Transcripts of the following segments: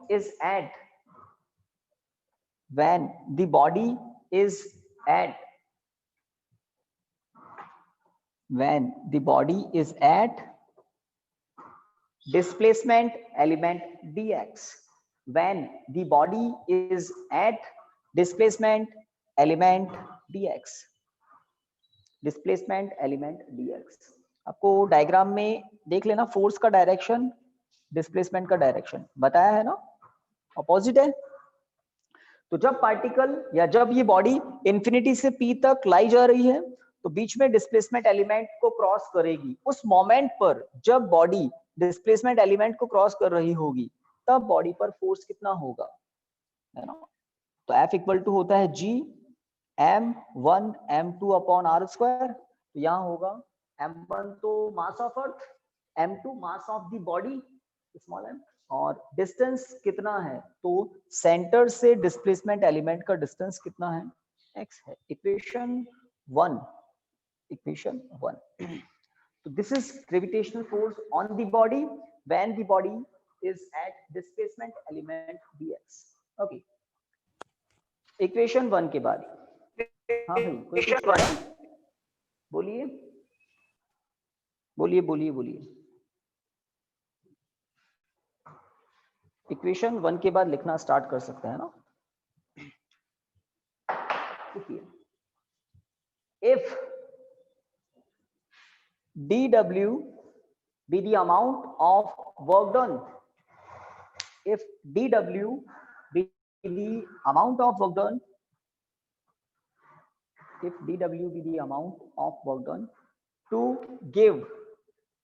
is at when the body is at displacement element dx, when the body is at displacement element dx, displacement element dx। आपको diagram में देख लेना, force का direction displacement का direction बताया है ना, अपोजिट है। तो जब पार्टिकल या जब ये बॉडी इंफिनिटी से p तक लाई जा रही है तो बीच में डिस्प्लेसमेंट एलिमेंट को क्रॉस करेगी। उस मोमेंट पर जब बॉडी डिस्प्लेसमेंट एलिमेंट को क्रॉस कर रही होगी तब बॉडी पर फोर्स कितना होगा, है ना। तो F इक्वल टू होता है G m1 m2 upon are square. तो यहाँ होगा m1 तो मास of earth, m2 mass of the body small m, और डिस्टेंस कितना है तो सेंटर से डिस्प्लेसमेंट एलिमेंट का डिस्टेंस कितना है, x है। Equation 1। So this is gravitational force on the body when the body is at displacement element dx। okay, equation 1 के बाद हाँ भाई कोई कुछ कह रहा है? बोलिए बोलिए बोलिए बोलिए। इक्वेशन 1 के बाद लिखना स्टार्ट कर सकते हैं ना। If dw be the amount of work done, if dw be the amount of work done, if dw be the amount of work done to give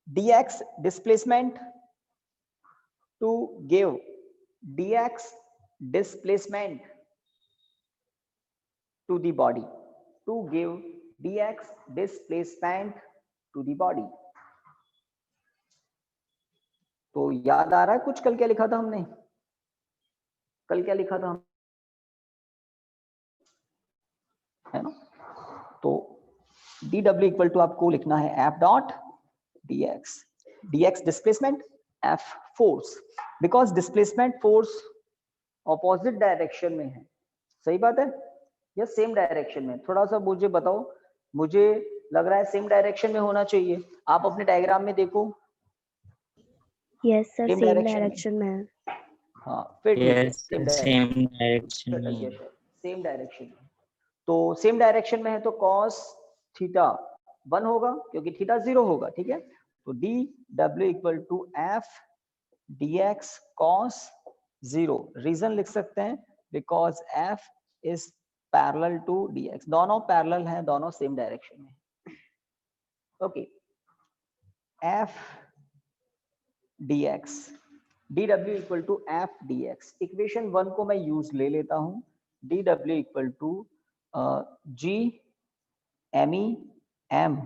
dx displacement, to give dx displacement to the body, to give dx displacement to the body। तो याद आ रहा है कुछ कल क्या लिखा था हमने, कल क्या लिखा था है ना। तो dw इक्वल टू आपको लिखना है f dot dx, dx displacement, f force, because displacement force opposite direction में है। सही बात है या सेम डायरेक्शन में? थोड़ा सा मुझे बताओ, मुझे लग रहा है सेम डायरेक्शन में होना चाहिए। आप अपने डायग्राम में देखो। यस सर सेम डायरेक्शन में है। हाँ फिर सेम डायरेक्शन में, सेम डायरेक्शन में। तो सेम डायरेक्शन में है तो cos थीटा 1 होगा क्योंकि थीटा 0 होगा, ठीक है। तो dw equal to f dx cos 0। Reason लिख सकते हैं because f is parallel to dx, दोनों पैरेलल हैं, दोनों सेम डायरेक्शन में। Okay, f dx, dw equal to f dx। Equation 1 को मैं यूज ले लेता हूं, dw equal to g me m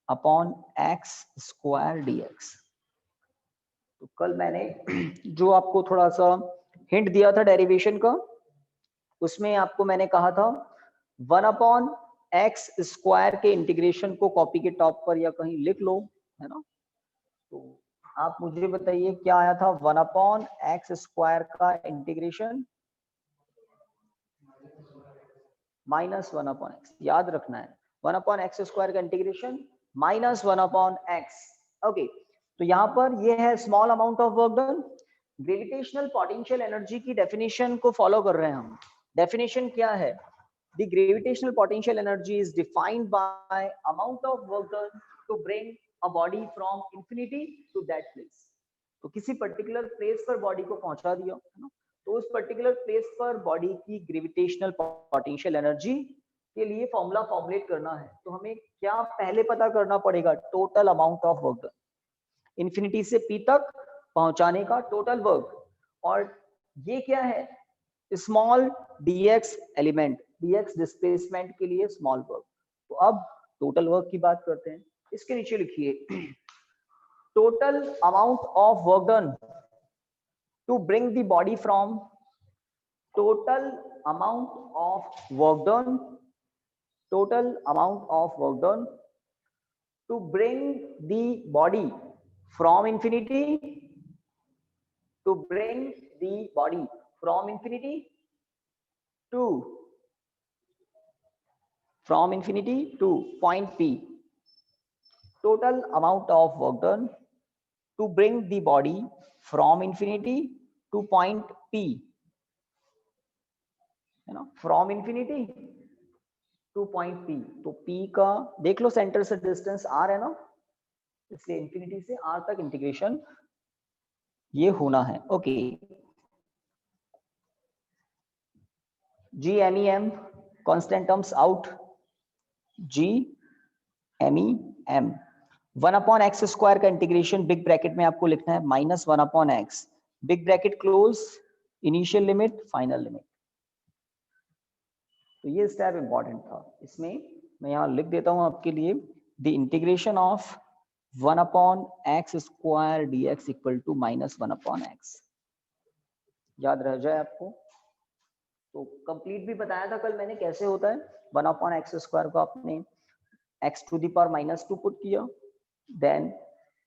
upon x square dx। तो कल मैंने जो आपको थोड़ा सा हिंट दिया था डेरिवेशन का, उसमें आपको मैंने कहा था 1 अपॉन एक्स स्क्वायर के इंटीग्रेशन को कॉपी के टॉप पर या कहीं लिख लो, है ना। तो आप मुझे बताइए क्या आया था 1 अपॉन एक्स स्क्वायर का इंटीग्रेशन माइनस 1 अपॉन एक्स, याद रखना है 1 अपॉन एक्स स्क्वायर का integration minus 1 upon x. Okay, तो यहाँ पर ये है small amount of work done. Gravitational potential energy की डेफिनेशन को फॉलो कर रहे हैं हम। डेफिनेशन क्या है? The gravitational potential energy is defined by amount of work done to bring a body from infinity to that place। तो किसी पर्टिकुलर प्लेस पर बॉडी को पहुंचा दिया है ना, तो उस पर्टिकुलर प्लेस पर बॉडी की ग्रेविटेशनल पोटेंशियल एनर्जी के लिए फॉर्मूला फॉर्मुलेट करना है। तो हमें क्या पहले पता करना पड़ेगा? Total amount of work done, infinity से p तक पहुंचाने का टोटल वर्क। और ये क्या है? Small dx element, dx displacement के लिए स्मॉल वर्क। तो अब टोटल वर्क की बात करते हैं। इसके नीचे लिखिए total amount of work done to bring the body from, total amount of work done, total amount of work done to bring the body from infinity to bring the body from infinity to point P. Total amount of work done to bring the body from infinity to point P, है ना, from infinity to point P. तो P का देख लो centre से distance R है ना, इसलिए infinity से R तक इंटीग्रेशन ये होना है. Okay, G M E M constant terms out. G M E M 1/x square का इंटीग्रेशन बिग ब्रैकेट में आपको लिखना है -1/x, big bracket close, initial limit, final limit. तो ये स्टेप इंपॉर्टेंट था. इसमें मैं यहाँ लिख देता हूँ आपके लिए, the integration of 1/x square dx equal to -1/x. याद रह जाए आपको. तो कंप्लीट भी बताया था कल मैंने कैसे होता है. 1/x स्क्वायर को आपने x to the power -2 put किया, देन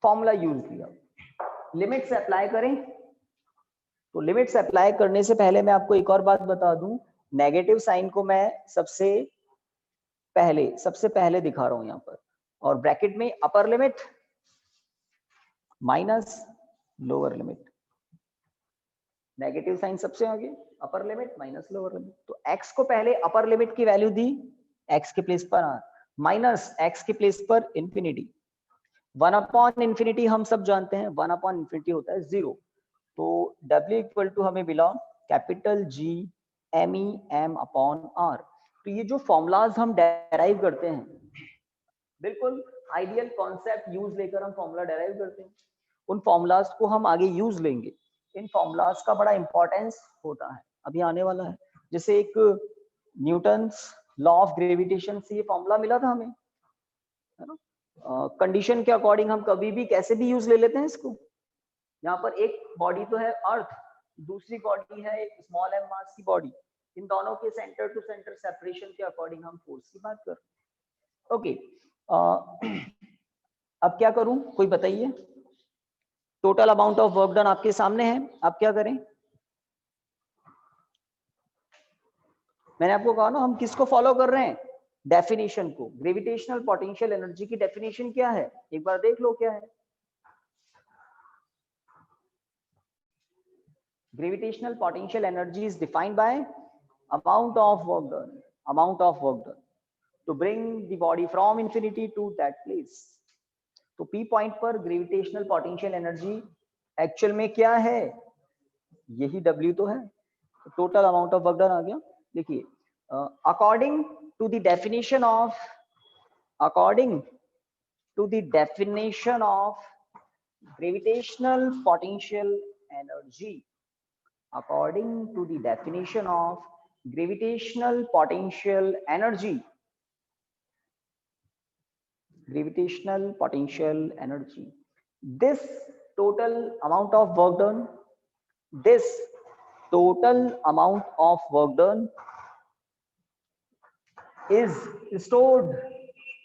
फॉर्मूला यूज किया. लिमिट्स अप्लाई करें. तो लिमिट्स अप्लाई करने से पहले मैं आपको एक और बात बता दूं. नेगेटिव साइन को मैं सबसे पहले दिखा रहा हूं यहाँ पर, और ब्रैकेट में upper limit minus lower limit. Negative sign सबसे आगे, upper limit minus lower limit. तो x को पहले अपर लिमिट की वैल्यू दी, x के प्लेस पर r, माइनस x के प्लेस पर इंफिनिटी. 1/infinity हम सब जानते हैं, 1/infinity होता है 0. तो w इक्वल टू हमें मिला कैपिटल G MEM/r. तो ये जो फॉर्मूलाज हम डेराइव करते हैं, बिल्कुल आइडियल कॉन्सेप्ट यूज लेकर हम फॉर्मूला डेराइव करते हैं. उन फॉर्मूलाज को हम आगे यूज लेंगे. इन फॉर्मूलाज का बड़ा इंपॉर्टेंस होता है, अभी आने वाला है. जैसे एक न्यूटन्स लॉ ऑफ ग्रेविटेशन से ये फॉर्मूला मिला था हमें, है ना. कंडीशन के अकॉर्डिंग हम कभी भी कैसे भी यूज ले लेते हैं इसको. यहाँ पर एक बॉडी तो है अर्थ, दूसरी बॉडी है एक स्मॉल m मास की बॉडी. इन दोनों के सेंटर टू सेंटर सेपरेशन के अकॉर्डिंग हम फोर्स की बात कर रहे हैं. ओके, अब क्या करूं, कोई बताइए. Total amount of work done आपके सामने है, आप क्या करें. मैंने आपको कहा ना हम किसको फॉलो कर रहे हैं, डेफिनेशन को. ग्रेविटेशनल पोटेंशियल एनर्जी की डेफिनेशन क्या है, एक बार देख लो क्या है. Gravitational potential energy is defined by amount of work done to bring the body from infinity to that place. तो P पॉइंट पर ग्रेविटेशनल पोटेंशियल एनर्जी एक्चुअल में क्या है, यही W तो है. Total amount of work done आ गया. देखिए, according to the definition of gravitational potential energy, according to the definition of gravitational potential energy, this total amount of work done is stored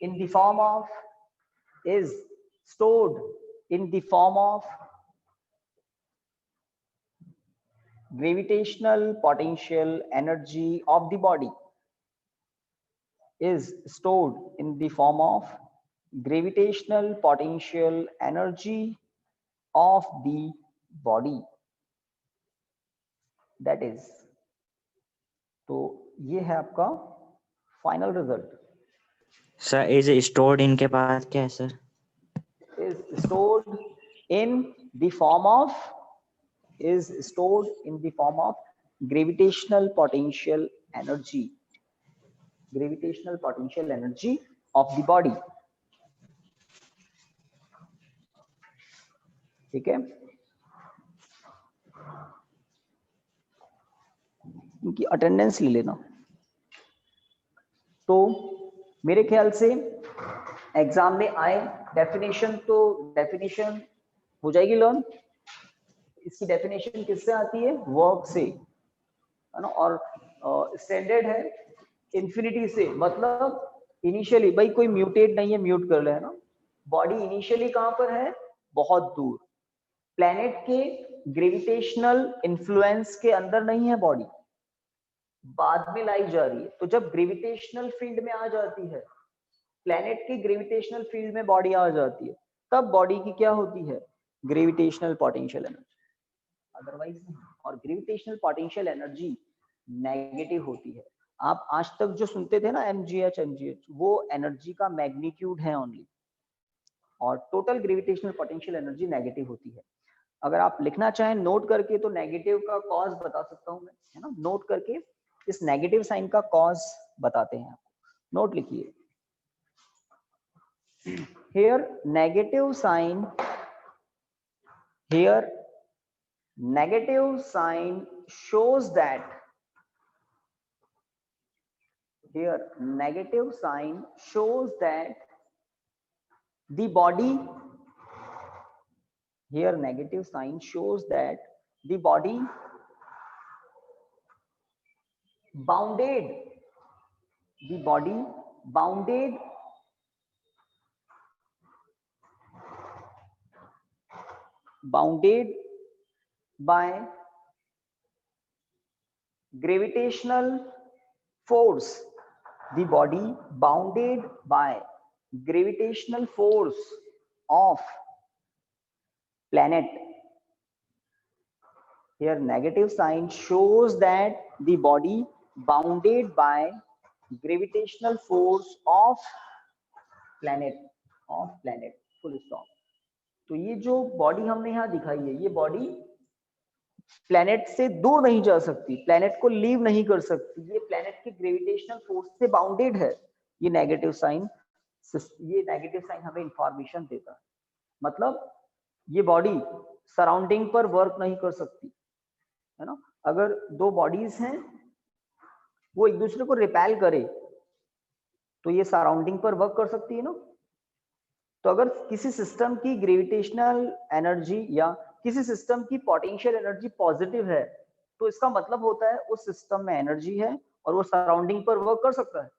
in the form of gravitational potential energy of the body, is stored in the form of gravitational potential energy of the body. That is, तो ये है आपका final result. Sir is stored in के बाद क्या है sir. is stored in the form of gravitational potential energy of the body. ठीक है, उनकी अटेंडेंस ले लेना. तो मेरे ख्याल से एग्जाम में आए डेफिनेशन हो जाएगी लर्न. इसकी डेफिनेशन किससे आती है, वर्क से, है ना. और स्टैंडर्ड है इंफिनिटी से. मतलब इनिशियली भाई कोई म्यूटेट नहीं है, म्यूट कर ले, है ना. बॉडी इनिशियली कहां पर है, बहुत दूर. प्लेनेट के ग्रेविटेशनल इन्फ्लुएंस के अंदर नहीं है बॉडी, बाद में लाई जा रही है। तो जब ग्रेविटेशनल फील्ड में आ जाती है, प्लेनेट की ग्रेविटेशनल फील्ड में बॉडी आ जाती है, तब बॉडी की क्या होती है, ग्रेविटेशनल पोटेंशियल एनर्जी, अदरवाइज नहीं। और ग्रेविटेशनल पोटेंशियल एनर्जी नेगेटिव होती है। आप आज तक जो सुनते थे ना mgh, वो एनर्जी का मैग्नीट्यूड है ओनली, और total gravitational potential energy negative होती है। अगर आप लिखना चाहें नोट करके तो नेगेटिव का कॉज बता सकता हूं मैं, है ना, नोट करके इस नेगेटिव साइन का कॉज बताते हैं आपको। नोट लिखिए, here negative sign, here negative sign shows that, here negative sign shows that the body, here negative sign shows that the body bounded, the body bounded by gravitational force, the body bounded by gravitational force of planet. Here negative sign shows that the body bounded by gravitational force of planet, full stop। तो ये जो body हमने यहाँ दिखाई है, ये body planet से दूर नहीं जा सकती, प्लेनेट को लीव नहीं कर सकती, ये प्लेनेट की ग्रेविटेशनल फोर्स से बाउंडेड है। ये नेगेटिव साइन हमें इंफॉर्मेशन देता है, मतलब ये बॉडी सराउंडिंग पर वर्क नहीं कर सकती, है ना। अगर दो बॉडीज हैं वो एक दूसरे को रिपेल करे तो ये सराउंडिंग पर वर्क कर सकती है ना। तो अगर किसी सिस्टम की ग्रेविटेशनल एनर्जी या किसी सिस्टम की पोटेंशियल एनर्जी पॉजिटिव है, तो इसका मतलब होता है उस सिस्टम में एनर्जी है और वो सराउंडिंग पर वर्क कर सकता है।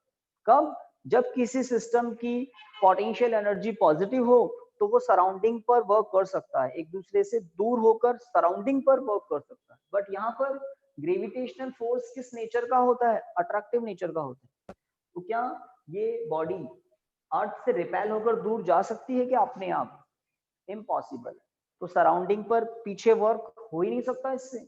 कब? जब किसी सिस्टम की पोटेंशियल एनर्जी पॉजिटिव हो तो वो सराउंडिंग पर वर्क कर सकता है, एक दूसरे से दूर होकर सराउंडिंग पर वर्क कर सकता है। बट यहाँ पर ग्रेविटेशनल फोर्स किस नेचर का होता है? अट्रैक्टिव नेचर का होता है। तो क्या ये बॉडी अर्थ से रिपेल होकर दूर जा सकती है क्या अपने आप? इम्पॉसिबल। तो सराउंडिंग पर पीछे वर्क हो ही नहीं सकता इससे।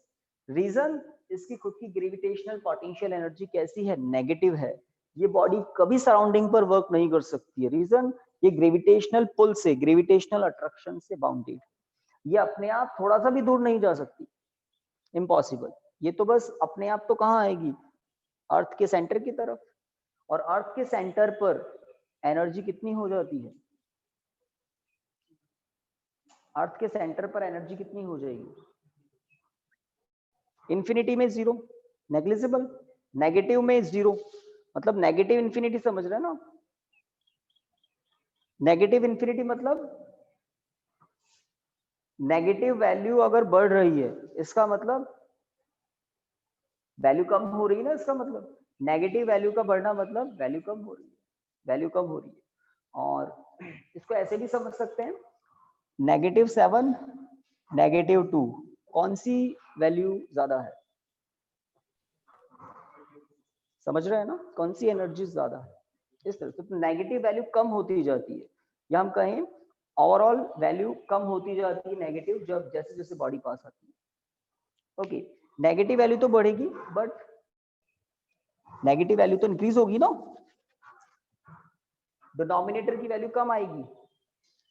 रीजन, इसकी खुद की ग्रेविटेशनल पोटेंशियल एनर्जी कैसी है? नेगेटिव है। ये बॉडी कभी सराउंडिंग पर वर्क नहीं कर सकती है। रीजन, ये ग्रेविटेशनल पुल से, ग्रेविटेशनल अट्रैक्शन से बाउंडेड। ये अपने आप थोड़ा सा भी दूर नहीं जा सकती, इम्पॉसिबल। ये तो बस अपने आप तो कहाँ आएगी? अर्थ के सेंटर की तरफ। और अर्थ के सेंटर पर एनर्जी कितनी हो जाती है? अर्थ के सेंटर पर एनर्जी कितनी हो जाएगी? इंफिनिटी में जीरो, नेग्लिजिबल। नेगेटिव में जीरो, मतलब नेगेटिव इंफिनिटी, समझ रहे हैं ना? नेगेटिव इंफिनिटी मतलब नेगेटिव वैल्यू अगर बढ़ रही है, इसका मतलब वैल्यू कम हो रही है ना। इसका मतलब नेगेटिव वैल्यू का बढ़ना मतलब वैल्यू कम हो रही है, वैल्यू कम हो रही है। और इसको ऐसे भी समझ सकते हैं, -7, -2, कौन सी वैल्यू ज्यादा है? समझ रहे हैं ना? कौन सी एनर्जी ज्यादा है? इस तरह से तो नेगेटिव वैल्यू कम होती जाती है, या हम कहें ओवरऑल वैल्यू कम होती जाती है नेगेटिव, जब जैसे जैसे बॉडी पास आती है। ओके, नेगेटिव वैल्यू तो बढ़ेगी, बट नेगेटिव वैल्यू तो इंक्रीज होगी ना। डिनोमिनेटर की वैल्यू कम आएगी,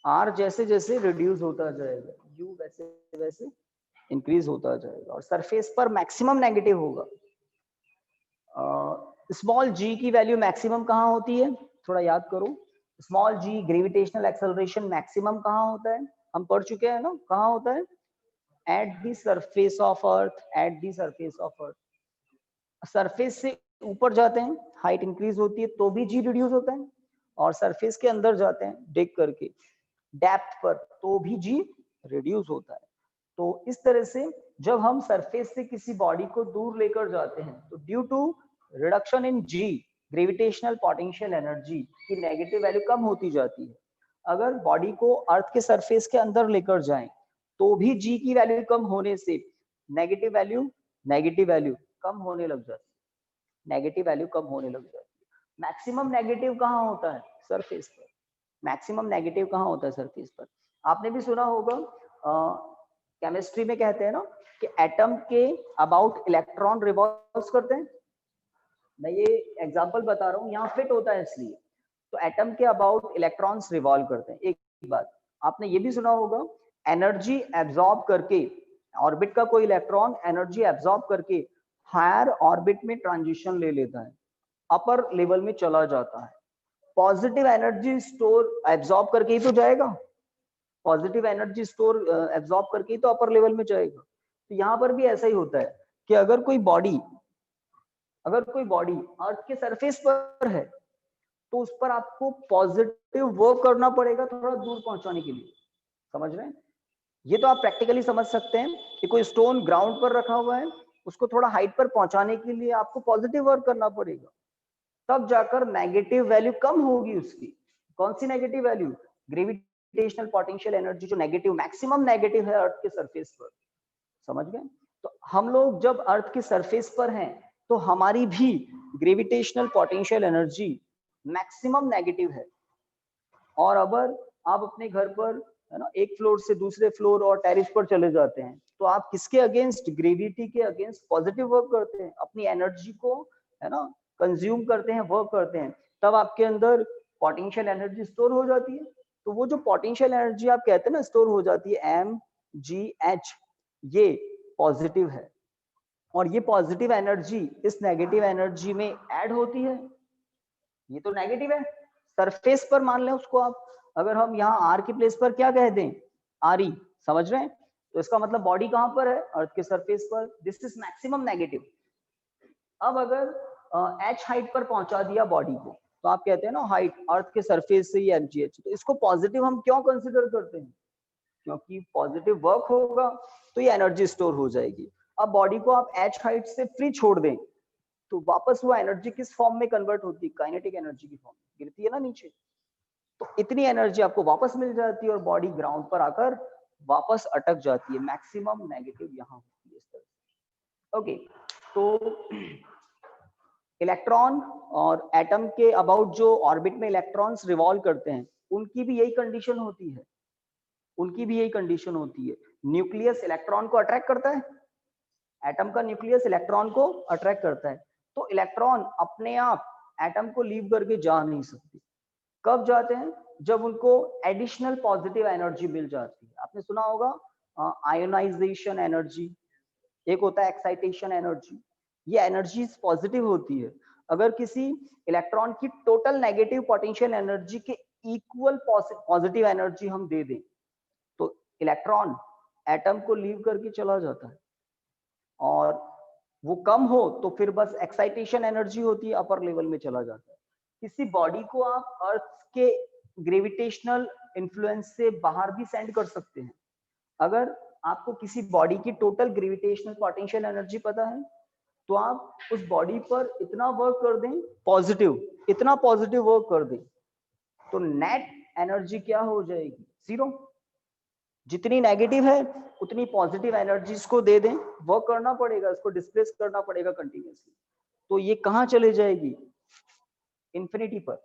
आर जैसे जैसे रिड्यूस होता जाएगा, यू वैसे वैसे इंक्रीज होता जाएगा, और सरफेस पर मैक्सिमम नेगेटिव होगा। स्मॉल जी की वैल्यू मैक्सिमम कहाँ होती है? थोड़ा याद करो। स्मॉल जी ग्रेविटेशनल एक्सेलरेशन मैक्सिमम कहाँ होता है? हम पढ़ चुके हैं ना, कहाँ होता है? At the surface of earth, at the surface of earth. Surface से ऊपर जाते हैं, हाइट इंक्रीज होती है तो भी जी रिड्यूस होता है, और सरफेस के अंदर जाते हैं डिग करके डेप्थ पर, तो भी जी रिड्यूस होता है। तो इस तरह से जब हम सरफेस से किसी बॉडी को दूर लेकर जाते हैं, तो due to reduction in G, gravitational potential energy की नेगेटिव वैल्यू कम होती जाती है। अगर बॉडी को अर्थ के सरफेस के अंदर लेकर जाएं तो भी g की वैल्यू कम होने से नेगेटिव वैल्यू कम होने लग जाती है, नेगेटिव वैल्यू कम होने लग जाती है। मैक्सिमम नेगेटिव कहाँ होता है? सरफेस पर। मैक्सिमम नेगेटिव कहाँ होता है? सरफेस पर। आपने भी सुना होगा केमिस्ट्री में कहते हैं ना कि एटम के अबाउट इलेक्ट्रॉन रिवॉल्व करते हैं। मैं ये एग्जांपल बता रहा हूँ, यहाँ फिट होता है इसलिए। तो एटम के अबाउट इलेक्ट्रॉन्स रिवॉल्व करते हैं। एक बात आपने ये भी सुना होगा, एनर्जी एब्जॉर्ब करके ऑर्बिट का कोई इलेक्ट्रॉन एनर्जी एब्जॉर्ब करके हायर ऑर्बिट में ट्रांजिशन ले लेता है, अपर लेवल में चला जाता है। पॉजिटिव एनर्जी स्टोर एब्जॉर्ब करके ही तो जाएगा, पॉजिटिव एनर्जी स्टोर एब्जॉर्ब करके ही तो अपर लेवल में जाएगा। तो यहाँ पर भी ऐसा ही होता है कि अगर कोई बॉडी अर्थ के सरफेस पर है तो उस पर आपको पॉजिटिव वर्क करना पड़ेगा थोड़ा दूर पहुंचाने के लिए। समझ रहे हैं? ये तो आप प्रैक्टिकली समझ सकते हैं कि कोई स्टोन ग्राउंड पर रखा हुआ है, उसको थोड़ा हाइट पर पहुंचाने के लिए आपको पॉजिटिव वर्क करना पड़ेगा, तब जाकर नेगेटिव वैल्यू कम होगी उसकी। कौन सी negative value? Gravitational potential energy जो नेगेटिव, मैक्सिमम नेगेटिव है अर्थ के सरफेस पर। समझ गए? तो हम लोग जब अर्थ के सरफेस पर हैं तो हमारी भी gravitational potential energy maximum negative है। और अगर आप अपने घर पर है ना एक फ्लोर से दूसरे फ्लोर और टेरेस पर चले जाते हैं तो आप किसके अगेंस्ट? ग्रेविटी के अगेंस्ट पॉजिटिव वर्क करते हैं, अपनी एनर्जी को है ना कंज्यूम करते हैं, वर्क करते हैं, तब आपके अंदर पोटेंशियल एनर्जी स्टोर हो जाती है। तो वो जो पोटेंशियल एनर्जी आप कहते हैं ना स्टोर हो जाती है mgh, ये पॉजिटिव है। और ये पॉजिटिव एनर्जी इस नेगेटिव एनर्जी में ऐड होती है। ये तो नेगेटिव है, सरफेस पर मान लें उसको आप। अगर हम यहाँ आर की प्लेस पर क्या कह दें? R E. समझ रहे हैं? तो इसका मतलब बॉडी कहाँ पर है? अर्थ के सरफेस पर। This is maximum negative. अब अगर एच हाइट पर पहुंचा दिया बॉडी को, तो आप कहते हैं ना हाइट अर्थ के सरफेस से ही mgh, तो इसको पॉजिटिव हम क्यों कंसिडर करते हैं? क्योंकि पॉजिटिव वर्क होगा तो ये एनर्जी स्टोर हो जाएगी। अब बॉडी को आप एच हाइट से फ्री छोड़ दें तो वापस वो एनर्जी किस फॉर्म में कन्वर्ट होती है? काइनेटिक एनर्जी की फॉर्म में गिरती है ना नीचे। तो इतनी एनर्जी आपको वापस मिल जाती है और बॉडी ग्राउंड पर आकर वापस अटक जाती है। मैक्सिमम नेगेटिव यहाँ होती है इस तरह से। ओके, तो इलेक्ट्रॉन और एटम के अबाउट जो ऑर्बिट में इलेक्ट्रॉन्स रिवॉल्व करते हैं उनकी भी यही कंडीशन होती है, उनकी भी यही कंडीशन होती है। न्यूक्लियस इलेक्ट्रॉन को अट्रैक्ट करता है, एटम का न्यूक्लियस इलेक्ट्रॉन को अट्रैक्ट करता है। तो इलेक्ट्रॉन अपने आप एटम को लीव करके जा नहीं सकते। कब जाते हैं? जब उनको एडिशनल पॉजिटिव एनर्जी मिल जाती है। आपने सुना होगा आयोनाइजेशन एनर्जी, एक होता है एक्साइटेशन एनर्जी। ये एनर्जीज पॉजिटिव होती है। अगर किसी इलेक्ट्रॉन की टोटल नेगेटिव पोटेंशियल एनर्जी के इक्वल पॉजिटिव एनर्जी हम दे दें तो इलेक्ट्रॉन एटम को लीव करके चला जाता है। और वो कम हो तो फिर बस एक्साइटेशन एनर्जी होती है, अपर लेवल में चला जाता है। किसी बॉडी को आप अर्थ के ग्रेविटेशनल इन्फ्लुएंस से बाहर भी सेंड कर सकते हैं। अगर आपको किसी बॉडी की टोटल ग्रेविटेशनल पोटेंशियल एनर्जी पता है तो आप उस बॉडी पर इतना वर्क कर दें पॉजिटिव, इतना पॉजिटिव वर्क कर दें तो नेट एनर्जी क्या हो जाएगी? जीरो। जितनी नेगेटिव है उतनी पॉजिटिव एनर्जीज को दे दें, वर्क करना पड़ेगा, इसको डिस्प्लेस करना पड़ेगा कंटिन्यूअसली। तो ये कहाँ चले जाएगी? इंफिनिटी पर,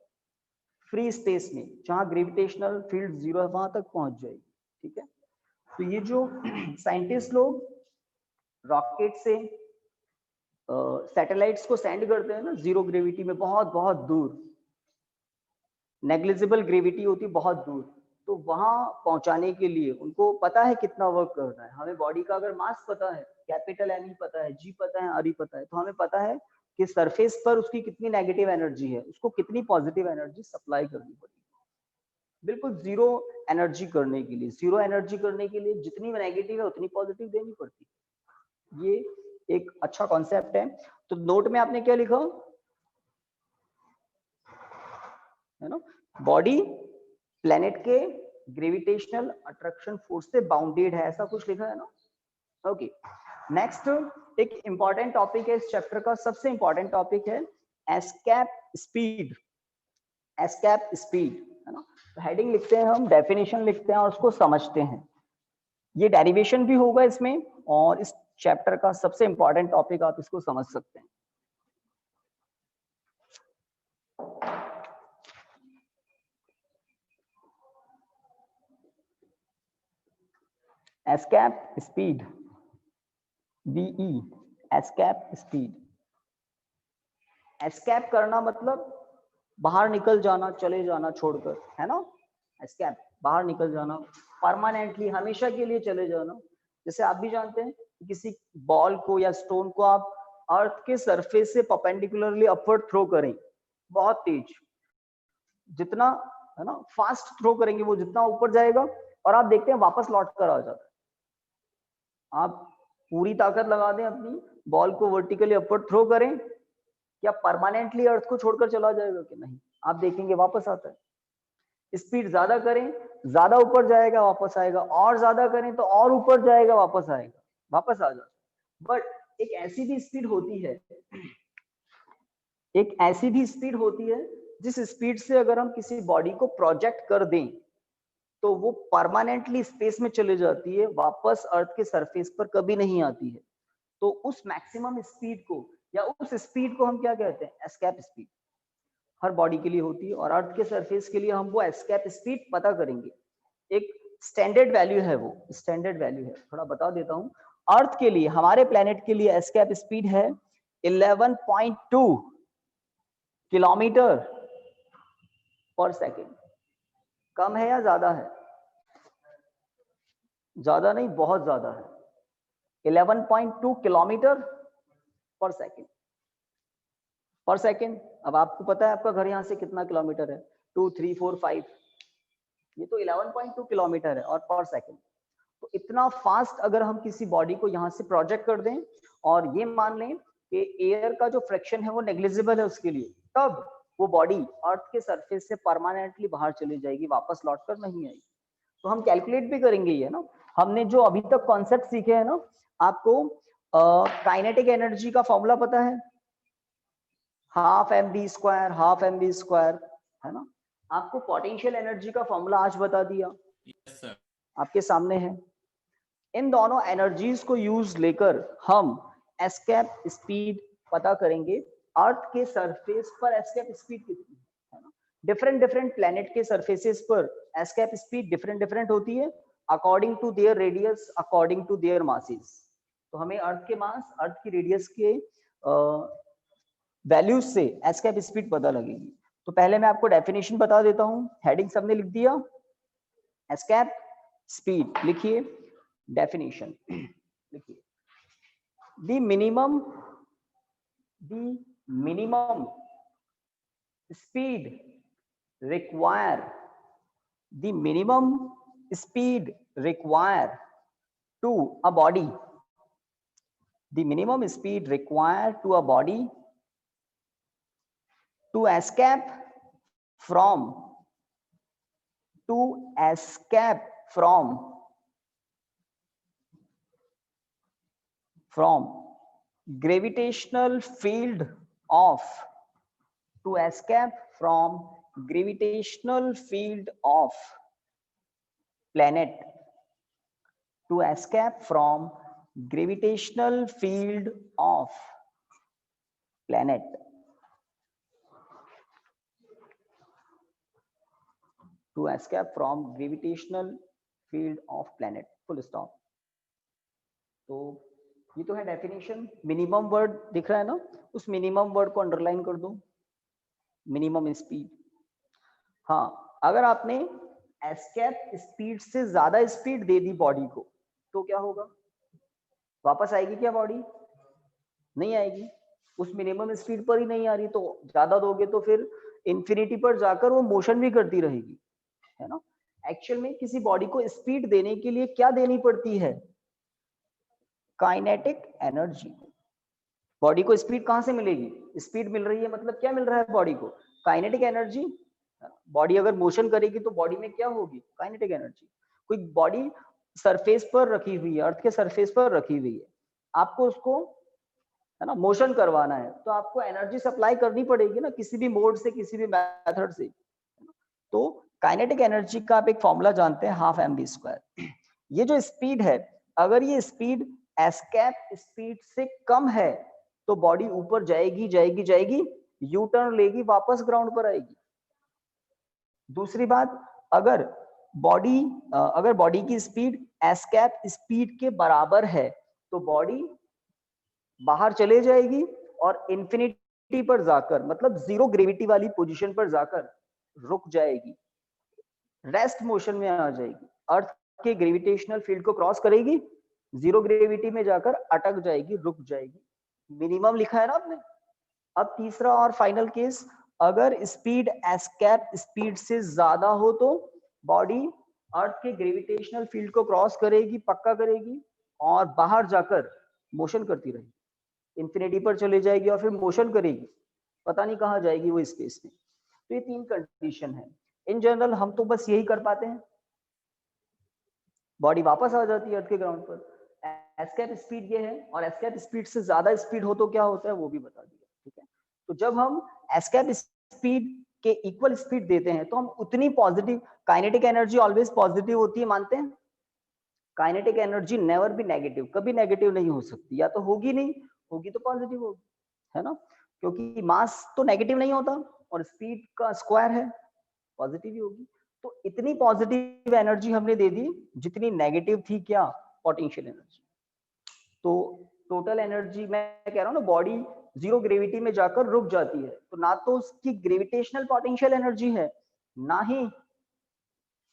फ्री स्पेस में, जहां ग्रेविटेशनल फील्ड जीरो है वहां तक पहुंच जाएगी। ठीक है? तो ये जो साइंटिस्ट लोग रॉकेट से सैटेलाइट्स को सेंड करते हैं ना जीरो ग्रेविटी में, बहुत बहुत दूर, नेग्लिजिबल ग्रेविटी होती है बहुत दूर, तो वहां पहुंचाने के लिए उनको पता है कितना वर्क करना है। हमें बॉडी का अगर मास पता है, कैपिटल एम ई पता है, जी पता है, आर ई पता है, तो हमें पता है कि सरफेस पर उसकी कितनी नेगेटिव एनर्जी है, उसको कितनी पॉजिटिव एनर्जी सप्लाई करनी पड़ेगी। बिल्कुल जीरो एनर्जी करने के लिए, जीरो एनर्जी करने के लिए जितनी नेगेटिव है उतनी पॉजिटिव देनी पड़ती है। ये एक अच्छा कॉन्सेप्ट है। तो नोट में आपने क्या लिखा है ना? बॉडी प्लेनेट के ग्रेविटेशनल अट्रैक्शन फोर्स से बाउंडेड है, ऐसा कुछ लिखा है ना? ओके, नेक्स्ट एक इंपॉर्टेंट टॉपिक है इस चैप्टर का, सबसे इंपॉर्टेंट टॉपिक है एस्केप स्पीड। एस्केप स्पीड है ना? तो हेडिंग लिखते हैं हम, डेफिनेशन लिखते हैं और उसको समझते हैं। ये डेरिवेशन भी होगा इसमें, और इस चैप्टर का सबसे इंपॉर्टेंट टॉपिक आप इसको समझ सकते हैं। Escape speed, B E, escape speed. Escape करना मतलब बाहर निकल जाना, चले जाना छोड़कर, है ना। एस्केप बाहर निकल जाना, परमानेंटली हमेशा के लिए चले जाना। जैसे आप भी जानते हैं कि किसी बॉल को या स्टोन को आप अर्थ के सरफेस से परपेंडिकुलरली अपवर्ड थ्रो करें, बहुत तेज, जितना है ना फास्ट थ्रो करेंगे वो जितना ऊपर जाएगा, और आप देखते हैं वापस लौट कर आ जाता है। आप पूरी ताकत लगा दें अपनी, बॉल को वर्टिकली अपवर्ड थ्रो करें, क्या परमानेंटली अर्थ को छोड़कर चला जाएगा कि नहीं, आप देखेंगे वापस आता है। स्पीड ज्यादा करें, ज्यादा ऊपर जाएगा वापस आएगा, और ज्यादा करें तो और ऊपर जाएगा वापस आएगा, वापस आ जाता है। बट एक ऐसी भी स्पीड होती है, एक ऐसी भी स्पीड होती है जिस स्पीड से अगर हम किसी बॉडी को प्रोजेक्ट कर दें तो वो परमानेंटली स्पेस में चले जाती है, वापस अर्थ के सरफेस पर कभी नहीं आती है। तो उस मैक्सिमम स्पीड को या उस स्पीड को हम क्या कहते हैं, एस्केप स्पीड। हर बॉडी के लिए होती है, और अर्थ के सरफेस के लिए हम वो एस्केप स्पीड पता करेंगे। एक स्टैंडर्ड वैल्यू है, वो स्टैंडर्ड वैल्यू है, थोड़ा बता देता हूं। अर्थ के लिए, हमारे प्लेनेट के लिए एस्केप स्पीड है 11.2 किलोमीटर पर सेकेंड। कम है या ज्यादा है? ज्यादा नहीं, बहुत ज्यादा है। 11.2 किलोमीटर पर सेकेंड, पर सेकेंड। अब आपको पता है आपका घर यहाँ से कितना किलोमीटर है, 2, 3, 4, 5, ये तो 11.2 किलोमीटर है, और पर सेकेंड। तो इतना फास्ट अगर हम किसी बॉडी को यहाँ से प्रोजेक्ट कर दें, और ये मान लें कि एयर का जो फ्रिक्शन है वो नेग्लिजिबल है उसके लिए, तब वो बॉडी अर्थ के सरफेस से परमानेंटली बाहर चली जाएगी, वापस लौट कर नहीं आएगी। तो हम कैलकुलेट भी करेंगे ये ना, हमने जो अभी तक कॉन्सेप्ट सीखे हैं ना, आपको काइनेटिक एनर्जी का फॉर्मूला पता है, हाफ mv स्क्वायर, है ना। आपको पोटेंशियल एनर्जी का फॉर्मूला आज बता दिया, यस सर, आपके सामने है। इन दोनों एनर्जीज को यूज लेकर हम एस्केप स्पीड पता करेंगे। अर्थ के सरफेस पर एस्केप स्पीड कितनी है ना, डिफरेंट डिफरेंट प्लेनेट के सरफेसेस पर एस्केप स्पीड डिफरेंट डिफरेंट होती है, according to their radius, according to their masses. तो हमें अर्थ के मास, अर्थ की रेडियस के वैल्यूज से एस्केप स्पीड पता लगेगी। तो पहले मैं आपको डेफिनेशन बता देता हूं, हेडिंग सबने लिख दिया, एस्केप स्पीड लिखिए, डेफिनेशन लिखिए। The minimum speed require, the minimum speed require to a body, the minimum speed required to a body to escape from gravitational field of, to escape from gravitational field of planet, to escape from gravitational field of planet, to escape from gravitational field of planet, full stop। तो ये तो है definition. Minimum word दिख रहा है ना, उस minimum word को अंडरलाइन कर दो, मिनिमम स्पीड। हाँ, अगर आपने एस्केप स्पीड से ज्यादा स्पीड दे दी बॉडी को तो क्या होगा, वापस आएगी क्या बॉडी? नहीं आएगी, उस मिनिमम स्पीड पर ही नहीं आ रही। तो ज्यादा दोगे तो फिर इंफिनिटी पर जाकर वो मोशन भी करती रहेगी, है ना। एक्चुअल में किसी बॉडी को स्पीड देने के लिए क्या देनी पड़ती है, काइनेटिक एनर्जी। बॉडी को स्पीड कहां से मिलेगी, स्पीड मिल रही है मतलब क्या मिल रहा है बॉडी को, काइनेटिक एनर्जी। बॉडी अगर मोशन करेगी तो बॉडी में क्या होगी, काइनेटिक एनर्जी। कोई बॉडी सरफेस पर रखी हुई है, अर्थ के सरफेस पर रखी हुई है, आपको उसको है ना मोशन करवाना है, तो आपको एनर्जी सप्लाई करनी पड़ेगी ना, किसी भी मोड से, किसी भी मेथड से। तो काइनेटिक एनर्जी का आप एक फॉर्मूला जानते हैं, हाफ mv स्क्वायर। ये जो स्पीड है, अगर ये स्पीड एस्केप स्पीड से कम है तो बॉडी ऊपर जाएगी जाएगी जाएगी, यू टर्न लेगी, वापस ग्राउंड पर आएगी। दूसरी बात, अगर बॉडी की स्पीड एस्केप स्पीड के बराबर है तो बॉडी बाहर चले जाएगी और इंफिनिटी पर जाकर, मतलब जीरो ग्रेविटी वाली पोजीशन पर जाकर रुक जाएगी, रेस्ट मोशन में आ जाएगी, अर्थ के ग्रेविटेशनल फील्ड को क्रॉस करेगी, जीरो ग्रेविटी में जाकर अटक जाएगी, रुक जाएगी। मिनिमम लिखा है ना आपने। अब तीसरा और फाइनल केस, अगर स्पीड एस्केप स्पीड से ज्यादा हो तो बॉडी अर्थ के ग्रेविटेशनल फील्ड को क्रॉस करेगी, पक्का करेगी, और बाहर जाकर मोशन करती रहेगी, इंफिनिटी पर चले जाएगी और फिर मोशन करेगी, पता नहीं कहाँ जाएगी वो स्पेस में। तो ये 3 कंडीशन है। इन जनरल हम तो बस यही कर पाते हैं, बॉडी वापस आ जाती है अर्थ के ग्राउंड पर। एस्केप स्पीड ये है, और एस्केप स्पीड से ज्यादा स्पीड हो तो क्या होता है वो भी बता दिया, ठीक है। तो जब हम एस्केप स्पीड के इक्वल स्पीड देते हैं तो हम उतनी positive, kinetic energy always positive होती है, मानते हैं। Kinetic energy never be negative, कभी नेगेटिव नहीं हो सकती, या तो होगी नहीं, होगी तो पॉजिटिव होगी, है ना, क्योंकि मास तो नेगेटिव नहीं होता और स्पीड का स्क्वायर है, पॉजिटिव ही होगी। तो इतनी पॉजिटिव एनर्जी हमने दे दी जितनी नेगेटिव थी क्या, पोटेंशियल एनर्जी। तो टोटल एनर्जी, मैं कह रहा हूँ ना, बॉडी जीरो ग्रेविटी में जाकर रुक जाती है, तो ना तो उसकी ग्रेविटेशनल पोटेंशियल एनर्जी है, ना ही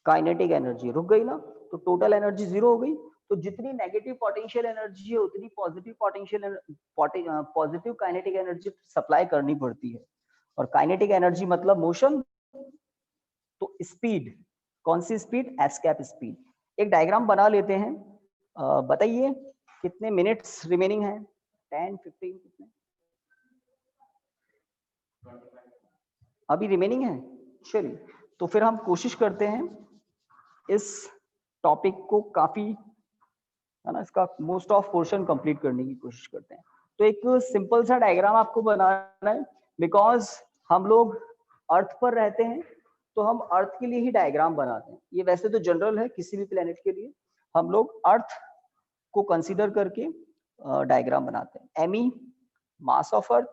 काइनेटिक एनर्जी, रुक गई ना, तो टोटल एनर्जी जीरो हो गई। तो जितनी नेगेटिव पोटेंशियल एनर्जी है उतनी पॉजिटिव काइनेटिक एनर्जी सप्लाई करनी पड़ती है, और काइनेटिक एनर्जी मतलब मोशन। तो स्पीड, कौन सी स्पीड, एस्केप स्पीड। एक डायग्राम बना लेते हैं, बताइए कितने मिनट्स रिमेनिंग है, 10, 15 कितने अभी रिमेनिंग है। चलिए, तो फिर हम कोशिश करते हैं इस टॉपिक को काफी, है ना, इसका मोस्ट ऑफ पोर्शन कंप्लीट करने की कोशिश करते हैं। तो एक सिंपल सा डायग्राम आपको बनाना है, बिकॉज हम लोग अर्थ पर रहते हैं तो हम अर्थ के लिए ही डायग्राम बनाते हैं। ये वैसे तो जनरल है किसी भी प्लेनेट के लिए, हम लोग अर्थ को कंसीडर करके डायग्राम बनाते हैं। M E mass of earth,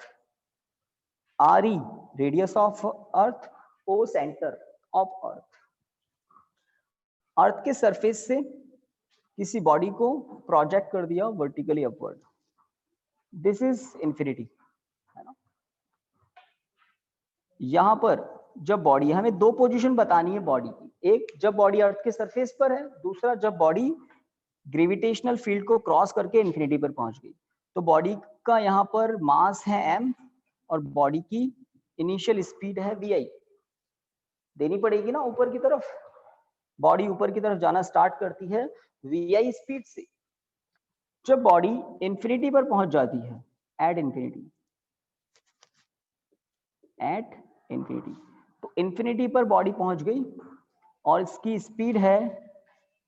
R E radius of earth, O centre of earth. Earth के सरफेस से किसी बॉडी को प्रोजेक्ट कर दिया vertically upward, this is infinity, है ना। यहां पर जब बॉडी, हमें 2 पोजीशन बतानी है बॉडी की, एक जब बॉडी अर्थ के सरफेस पर है, दूसरा जब बॉडी ग्रेविटेशनल फील्ड को क्रॉस करके इंफिनिटी पर पहुंच गई। तो बॉडी का यहाँ पर मास है m और बॉडी की इनिशियल स्पीड है vi, देनी पड़ेगी ना ऊपर की तरफ। बॉडी ऊपर की तरफ जाना स्टार्ट करती है vi स्पीड से। जब बॉडी इंफिनिटी पर पहुंच जाती है, एट इंफिनिटी, तो इंफिनिटी पर बॉडी पहुंच गई और इसकी स्पीड है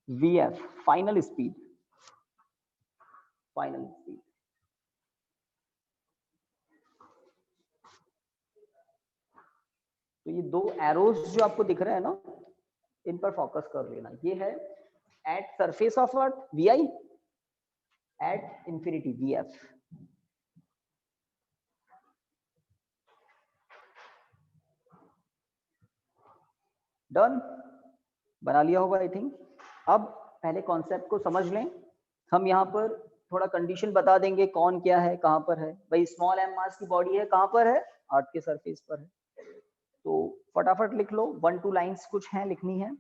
vf, फाइनल स्पीड। तो ये 2 एरोज जो आपको दिख रहे हैं ना, इन पर फोकस कर लेना। ये है at surface of earth vi, at infinity vf। Done, बना लिया होगा आई थिंक। अब पहले कॉन्सेप्ट को समझ लें। हम यहाँ पर थोड़ा कंडीशन बता देंगे, कौन क्या है, कहाँ पर है। भाई स्मॉल m मास की बॉडी है, कहाँ पर है, अर्थ के सरफेस पर है। तो फटाफट लिख लो, 1-2 लाइंस कुछ हैं लिखनी है,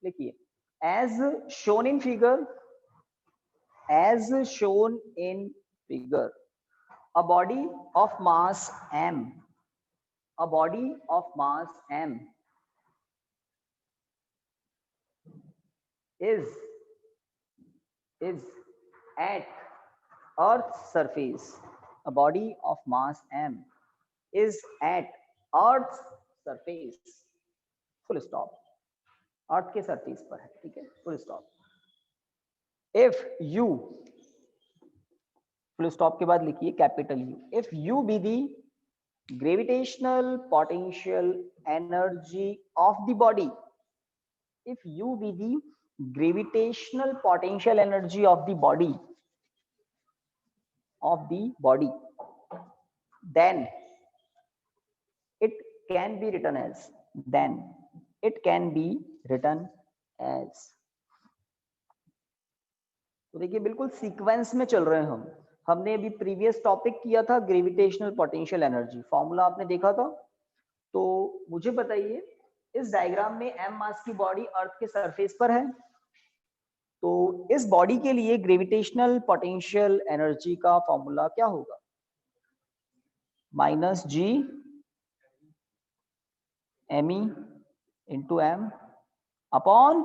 लिखिए। As shown in figure, a body of mass m, is at Earth's surface. A body of mass m is at Earth's surface. Full stop. अर्थ के सरफेस पर है, ठीक है, full stop. If you, full stop के बाद लिखिए capital you, if you be the gravitational potential energy of the body, if u be the gravitational potential energy of the body, then it can be written as, तो देखिए बिल्कुल sequence में चल रहे हैं हम। हमने अभी प्रीवियस टॉपिक किया था ग्रेविटेशनल पोटेंशियल एनर्जी, फॉर्मूला आपने देखा था। तो मुझे बताइए इस डायग्राम में m मास की बॉडी अर्थ के सरफेस पर है, तो इस बॉडी के लिए ग्रेविटेशनल पोटेंशियल एनर्जी का फॉर्मूला क्या होगा? -g me into m upon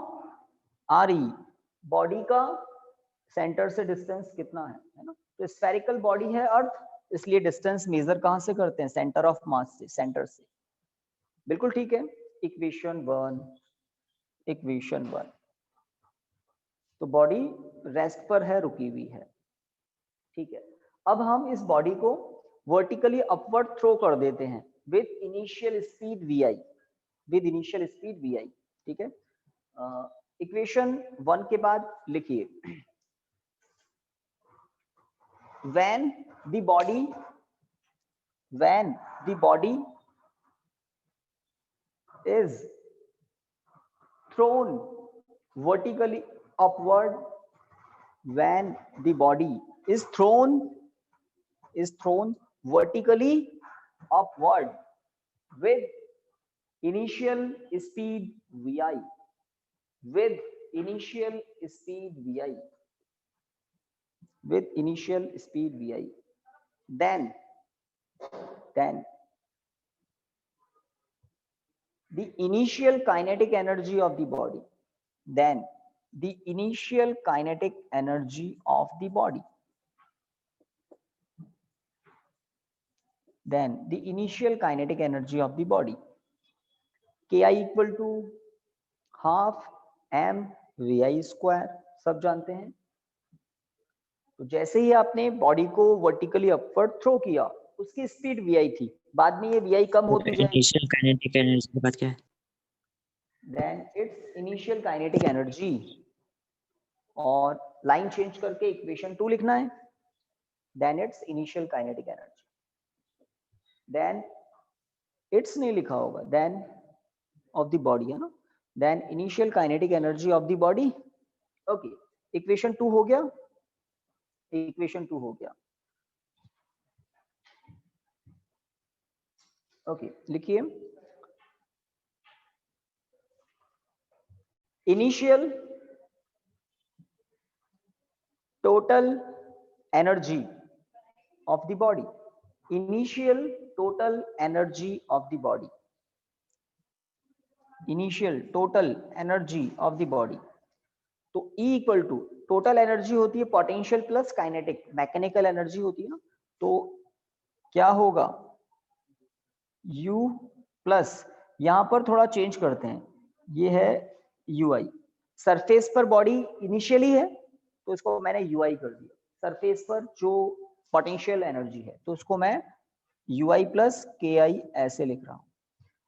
re। Body का सेंटर से डिस्टेंस कितना है ना? तो स्फेरिकल बॉडी है अर्थ, इसलिए डिस्टेंस मेजर कहां से करते हैं? सेंटर ऑफ मास से, सेंटर से। बिल्कुल ठीक है। इक्वेशन 1 तो बॉडी रेस्ट पर है, रुकी हुई है, ठीक है। अब हम इस बॉडी को वर्टिकली अपवर्ड थ्रो कर देते हैं विद इनिशियल स्पीड vi, ठीक है। इक्वेशन 1 के बाद लिखिए, when the body is thrown vertically upward, when the body is thrown vertically upward with initial speed vi, then the initial kinetic energy of the body, ki equal to half m vi square, सब जानते हैं। तो जैसे ही आपने body को vertically upward throw किया, उसकी speed vi थी, बाद में ये vi कम होती जाएगी। इनिशियल काइनेटिक एनर्जी के बाद क्या है? Then its initial kinetic energy, और लाइन चेंज करके इक्वेशन 2 लिखना है। Then its initial kinetic energy, then its नहीं लिखा होगा, देन ऑफ द बॉडी है ना, then initial kinetic energy of the body. Okay, equation 2 हो गया, ओके। लिखिए, initial total energy of the body, तो E equal to total energy होती है potential plus kinetic, mechanical energy होती है ना, तो क्या होगा? U प्लस, यहां पर थोड़ा चेंज करते हैं, ये है UI। सरफेस पर बॉडी इनिशियली है तो इसको मैंने UI कर दिया, सरफेस पर जो पोटेंशियल एनर्जी है तो उसको मैं UI प्लस KI ऐसे लिख रहा हूं।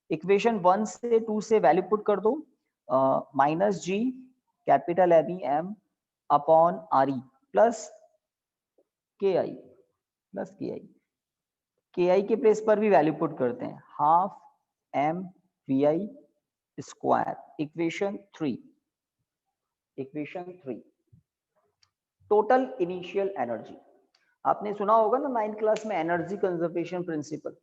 इक्वेशन 1 से 2 से वैल्यू पुट कर दो, -g capital M upon RE plus KI के प्लेस पर भी वैल्यू पुट करते हैं, half m vi square. Equation 3 total initial energy, आपने सुना होगा ना 9th क्लास में, energy conservation principle.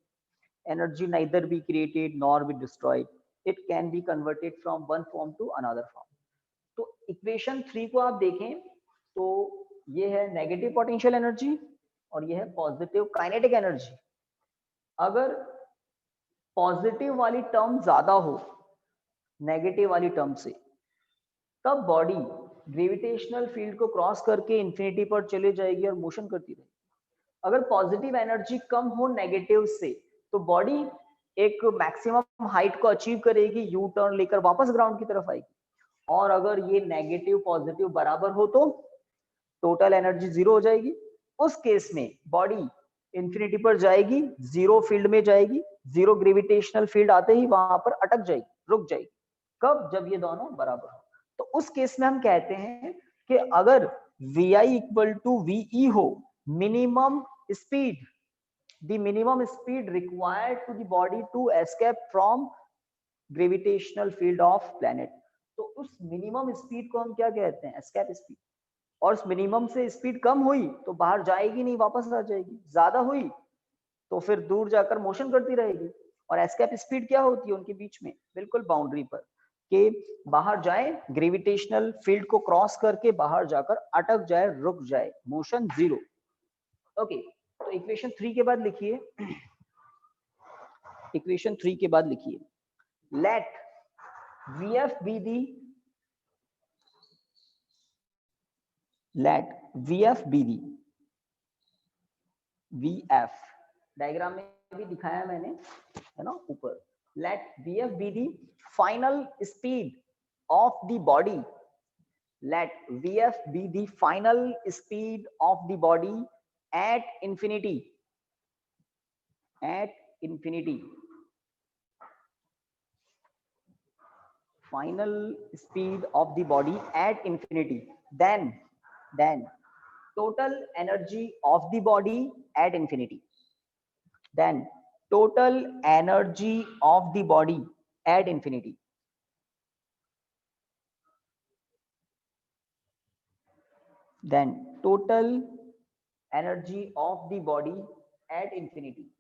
Energy neither be created nor be destroyed, it can be converted from one form to another form. तो equation 3 को आप देखें तो ये है नेगेटिव पोटेंशियल एनर्जी और ये है पॉजिटिव काइनेटिक एनर्जी। अगर पॉजिटिव वाली टर्म ज्यादा हो नेगेटिव वाली टर्म से, तब बॉडी ग्रेविटेशनल फील्ड को क्रॉस करके इंफिनिटी पर चले जाएगी और मोशन करती रहेगी। अगर पॉजिटिव एनर्जी कम हो नेगेटिव से, तो बॉडी एक मैक्सिमम हाइट को अचीव करेगी, यू टर्न लेकर वापस ग्राउंड की तरफ आएगी। और अगर ये नेगेटिव पॉजिटिव बराबर हो तो टोटल एनर्जी 0 हो जाएगी। उस केस में बॉडी इंफिनिटी पर जाएगी, जीरो फील्ड में जाएगी, जीरो ग्रेविटेशनल फील्ड आते ही वहां पर अटक जाएगी, रुक जाएगी। कब? जब ये दोनों बराबर हो। तो उस केस में हम कहते हैं कि अगर vi इक्वल टू वी हो, minimum speed, the minimum speed required to the body to escape from gravitational field of planet, तो उस मिनिमम स्पीड को हम क्या कहते हैं? Escape speed. और उस मिनिमम से स्पीड कम हुई तो बाहर जाएगी नहीं, वापस आ जाएगी, ज्यादा हुई तो फिर दूर जाकर मोशन करती रहेगी। और एस्केप स्पीड क्या होती है उनके बीच में? बिल्कुल बाउंड्री पर, कि बाहर जाए, ग्रेविटेशनल फील्ड को क्रॉस करके बाहर जाकर अटक जाए, रुक जाए, मोशन जीरो। ओके, तो इक्वेशन 3 के बाद लिखिए, इक्वेशन 3 के बाद लिखिए, let Vf be the, let Vf be the, Vf diagram में भी दिखाया मैंने, है ना ऊपर, let Vf be the final speed of the body, let Vf be the final speed of the body at infinity, at infinity, final speed of the body at infinity, then total energy of the body at infinity, then total energy of the body at infinity, then total energy of the body at infinity।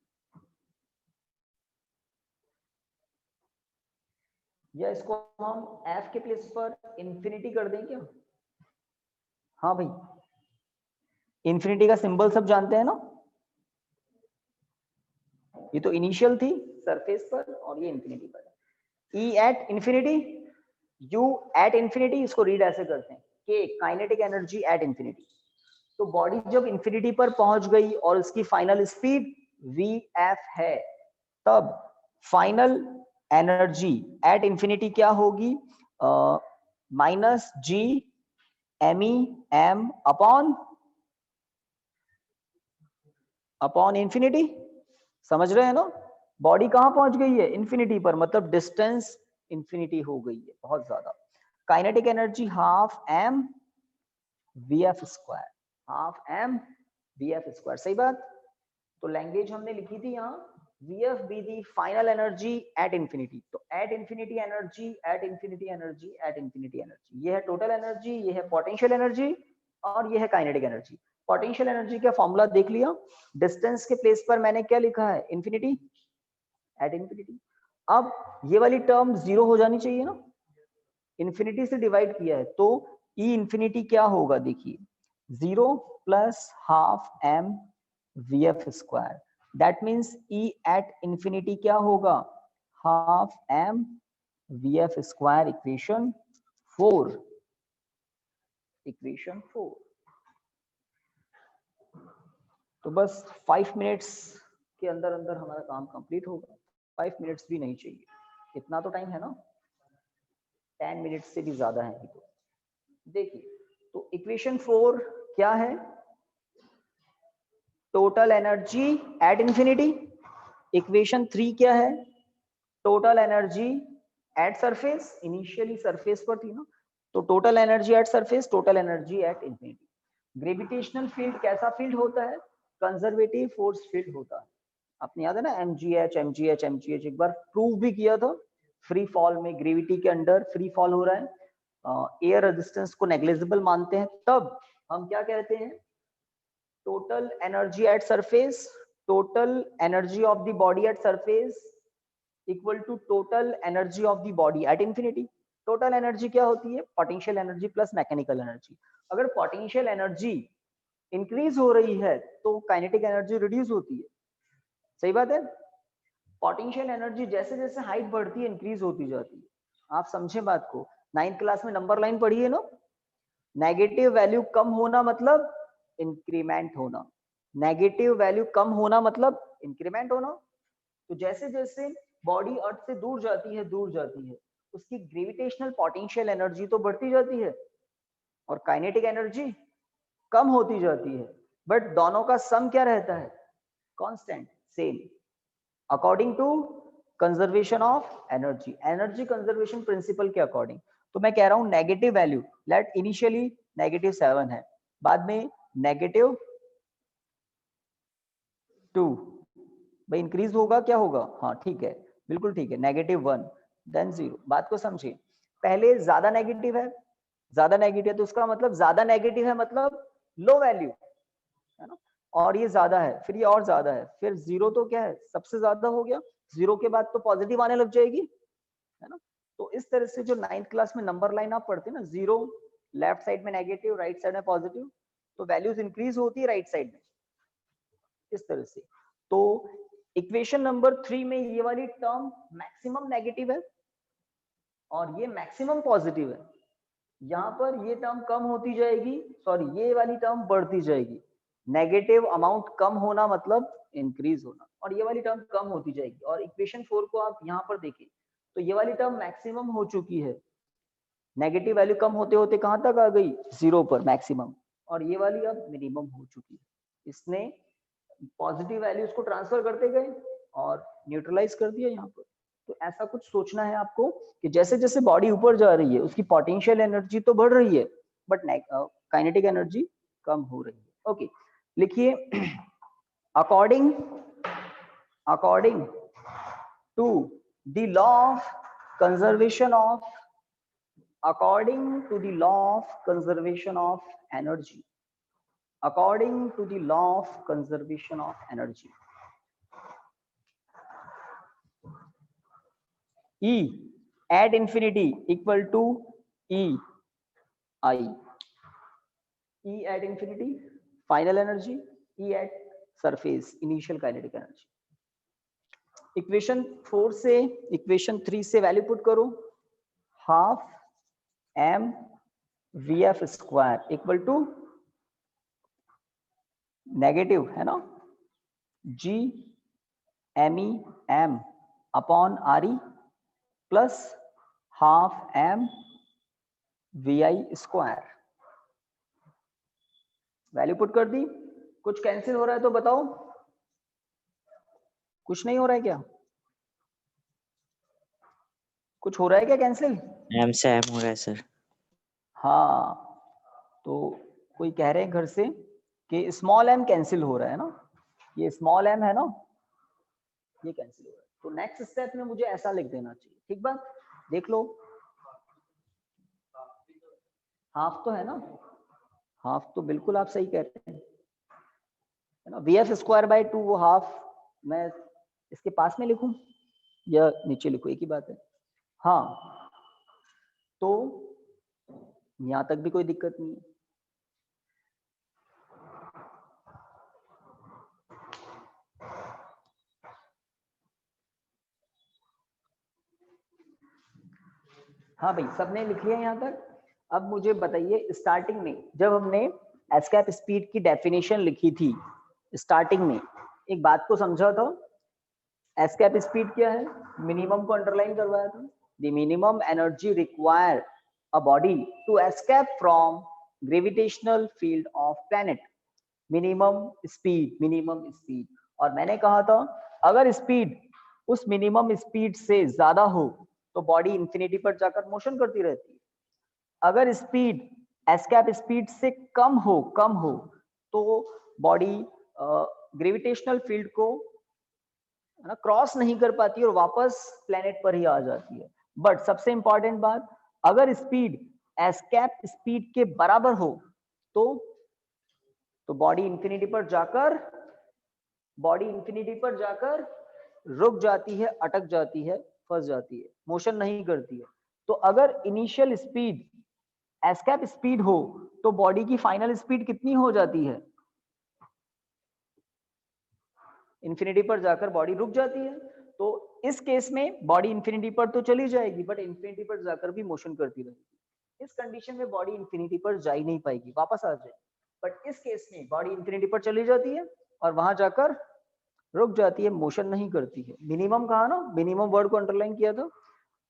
या इसको हम f के place पर infinity कर दें क्या? हाँ भाई, इंफिनिटी का सिंबल सब जानते हैं ना, ये तो इनिशियल थी सरफेस पर और ये इंफिनिटी पर, E at infinity, U at infinity, इसको रीड ऐसे करते हैं कि काइनेटिक एनर्जी एट इंफिनिटी। तो बॉडी जब इंफिनिटी पर पहुंच गई और इसकी फाइनल स्पीड Vf है, तब फाइनल एनर्जी एट इंफिनिटी क्या होगी? Minus G M E M upon infinity. समझ रहे हैं ना? बॉडी कहां पहुंच गई है? इंफिनिटी पर, मतलब डिस्टेंस इंफिनिटी हो गई है बहुत ज्यादा। Kinetic energy half M V F square, half M V F square, सही बात। तो लैंग्वेज हमने लिखी थी यहाँ, Vf be the final energy at infinity, तो at infinity energy, at infinity energy, at infinity energy, ये है टोटल एनर्जी, ये है पोटेंशियल एनर्जी और ये है काइनेटिक एनर्जी। पोटेंशियल एनर्जी का फॉर्मूला देख लिया, डिस्टेंस के प्लेस पर मैंने क्या लिखा है? Infinity, at infinity. अब ये वाली टर्म जीरो हो जानी चाहिए ना, इंफिनिटी से डिवाइड किया है तो ई इंफिनिटी क्या होगा? देखिए, zero plus half M V F square, that means E at infinity क्या होगा? Half M V F square, equation 4, equation 4। तो बस 5 मिनट्स के अंदर अंदर हमारा काम कंप्लीट होगा, 5 मिनट्स भी नहीं चाहिए, इतना तो टाइम है ना, 10 मिनट्स से भी ज्यादा है। तो देखिए, तो इक्वेशन 4 क्या है? Total energy at infinity. Equation 3 क्या है? Total energy at surface, initially surface पर थी ना, तो total energy at surface, total energy at infinity. Gravitational field कैसा फील्ड होता है? कंजर्वेटिव फोर्स फील्ड होता है। आपने याद है ना, एमजीएच एमजीएच एमजीएच, एक बार प्रूव भी किया था, फ्री फॉल में, ग्रेविटी के अंडर फ्री फॉल हो रहा है, एयर रेजिस्टेंस को नेग्लिजिबल मानते हैं, तब हम क्या कहते हैं? Total energy at surface, total energy of the body at surface equal to total energy of the body at infinity. Total energy क्या होती है? Potential energy plus mechanical energy. अगर पोटेंशियल एनर्जी इंक्रीज हो रही है तो काइनेटिक एनर्जी रिड्यूस होती है, सही बात है। पोटेंशियल एनर्जी जैसे जैसे हाइट बढ़ती है इंक्रीज होती जाती है। आप समझे बात को, 9th क्लास में नंबर लाइन पढ़ी है ना, नेगेटिव वैल्यू कम होना मतलब इंक्रीमेंट होना, नेगेटिव वैल्यू कम होना मतलब इंक्रीमेंट होना। तो जैसे जैसे बॉडी अर्थ से दूर जाती है, दूर जाती है, उसकी ग्रेविटेशनल पोटेंशियल एनर्जी तो बढ़ती जाती है और काइनेटिक एनर्जी कम होती जाती है, बट दोनों का सम क्या रहता है? Constant, same, according to conservation of energy, energy conservation principle के अकॉर्डिंग। तो मैं कह रहा हूँ नेगेटिव वैल्यू, लेट इनिशियली -7 है, बाद में -2 भाई इंक्रीज होगा क्या होगा, हाँ ठीक है, बिल्कुल ठीक है, -1 देन 0। बात को समझिए, पहले ज्यादा नेगेटिव है, ज्यादा नेगेटिव है तो उसका मतलब ज्यादा नेगेटिव है मतलब लो वैल्यू है ना, और ये ज्यादा है, फिर ये और ज्यादा है, फिर 0 तो क्या है सबसे ज्यादा हो गया, 0 के बाद तो पॉजिटिव आने लग जाएगी है ना। तो इस तरह से जो 9th क्लास में नंबर लाइन आप पढ़ते हैं ना, 0 लेफ्ट साइड में नेगेटिव, राइट साइड में पॉजिटिव, तो वैल्यूज इंक्रीज होती है राइट साइड में इस तरह से। तो इक्वेशन नंबर 3 में ये वाली टर्म मैक्सिमम नेगेटिव है और ये मैक्सिमम पॉजिटिव है, यहाँ पर ये टर्म कम होती जाएगी, सॉरी ये वाली टर्म बढ़ती जाएगी, नेगेटिव अमाउंट कम होना मतलब इंक्रीज होना, और ये वाली टर्म कम होती जाएगी। और इक्वेशन 4 को आप यहाँ पर देखें तो ये वाली टर्म मैक्सिमम हो चुकी है, नेगेटिव वैल्यू कम होते होते कहाँ तक आ गई 0 पर मैक्सिमम, और ये वाली अब मिनिमम हो चुकी है। इसने पॉजिटिव वैल्यूज को ट्रांसफर करते गए और न्यूट्रलाइज कर दिया यहाँ पर। तो ऐसा कुछ सोचना है आपको कि जैसे जैसे बॉडी ऊपर जा रही है उसकी पोटेंशियल एनर्जी तो बढ़ रही है बट काइनेटिक एनर्जी कम हो रही है। ओके, लिखिए according to the law of conservation of according to the law of conservation of energy, according to the law of conservation of energy, E at infinity equal to E I, E at infinity final energy, E at surface initial kinetic energy। Equation 4 से equation 3 से value put करो, half m vf square equal to negative है ना g me m upon R E plus half m vi square. Value put कर दी, कुछ cancel हो रहा है तो बताओ, कुछ नहीं हो रहा है क्या, कुछ हो रहा है क्या कैंसिल? एम से एम हो रहा है सर। हाँ, तो कोई कह रहे हैं घर से कि स्मॉल m कैंसिल हो रहा है ना, ये स्मॉल m है ना, ये कैंसिल हो रहा है। तो नेक्स्ट स्टेप में मुझे ऐसा लिख देना चाहिए, ठीक बात, देख लो हाफ तो है ना, हाफ तो बिल्कुल आप सही कह रहे हैं है ना, vf स्क्वायर बाय 2 वो हाफ मैं इसके पास में लिखूं या नीचे लिखूं, एक ही बात है। हाँ, तो यहां तक भी कोई दिक्कत नहीं है। हाँ भाई, सबने लिख लिया यहाँ तक। अब मुझे बताइए, स्टार्टिंग में जब हमने एस्केप स्पीड की डेफिनेशन लिखी थी, स्टार्टिंग में एक बात को समझा था, एस्केप स्पीड क्या है, मिनिमम को अंडरलाइन करवाया था, the minimum energy require a body to escape from gravitational field of planet, minimum speed. और मैंने कहा था अगर स्पीड उस मिनिमम स्पीड से ज्यादा हो तो बॉडी इंफिनिटी पर जाकर मोशन करती रहती है, अगर स्पीड एस्केप स्पीड से कम हो तो बॉडी ग्रेविटेशनल फील्ड को ना क्रॉस नहीं कर पाती और वापस प्लेनेट पर ही आ जाती है। बट सबसे इंपॉर्टेंट बात, अगर स्पीड एस्केप स्पीड के बराबर हो तो बॉडी इंफिनिटी पर जाकर रुक जाती है, अटक जाती है, फंस जाती है, मोशन नहीं करती है। तो अगर इनिशियल स्पीड एस्केप स्पीड हो तो बॉडी की फाइनल स्पीड कितनी हो जाती है, इंफिनिटी पर जाकर बॉडी रुक जाती है। तो इस केस में बॉडी इंफिनिटी पर तो चली जाएगी बट इंफिनिटी पर जाकर भी मोशन करती रहेगी। इस कंडीशन में बॉडी इंफिनिटी पर जा ही नहीं पाएगी, वापस आ जाएगी। बट इस केस में बॉडी इंफिनिटी पर चली जाती है और वहां जाकर रुक जाती है, मोशन नहीं करती है। मिनिमम कहा ना, मिनिमम वर्ड को अंडरलाइन किया था।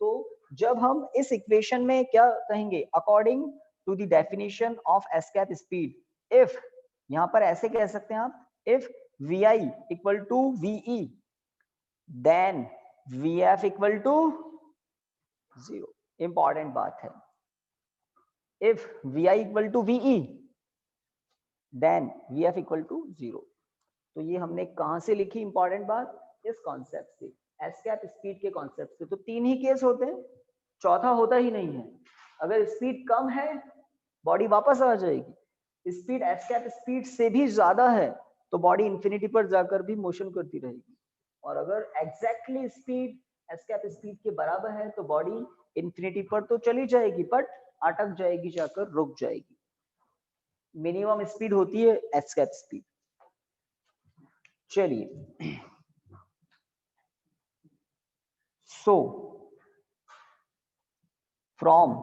तो जब हम इस इक्वेशन में क्या कहेंगे, according to the definition of escape speed, if यहां पर ऐसे कह सकते हैं आप, if vi equal to ve then vf equal to 0। Important बात है, if vi equal to ve then vf equal to 0। तो ये हमने कहां से लिखी इंपॉर्टेंट बात, इस कॉन्सेप्ट से, एस कैप स्पीड के कॉन्सेप्ट से। तो 3 ही केस होते हैं, चौथा होता ही नहीं है। अगर स्पीड कम है बॉडी वापस आ जाएगी, स्पीड एस कैप स्पीड से भी ज्यादा है तो बॉडी इंफिनिटी पर जाकर भी मोशन करती रहेगी, और अगर exactly speed S cap speed के बराबर है तो बॉडी इंफिनिटी पर तो चली जाएगी बट अटक जाएगी, जाकर रुक जाएगी। मिनिमम स्पीड होती है एस कैप स्पीड। चलिए, so from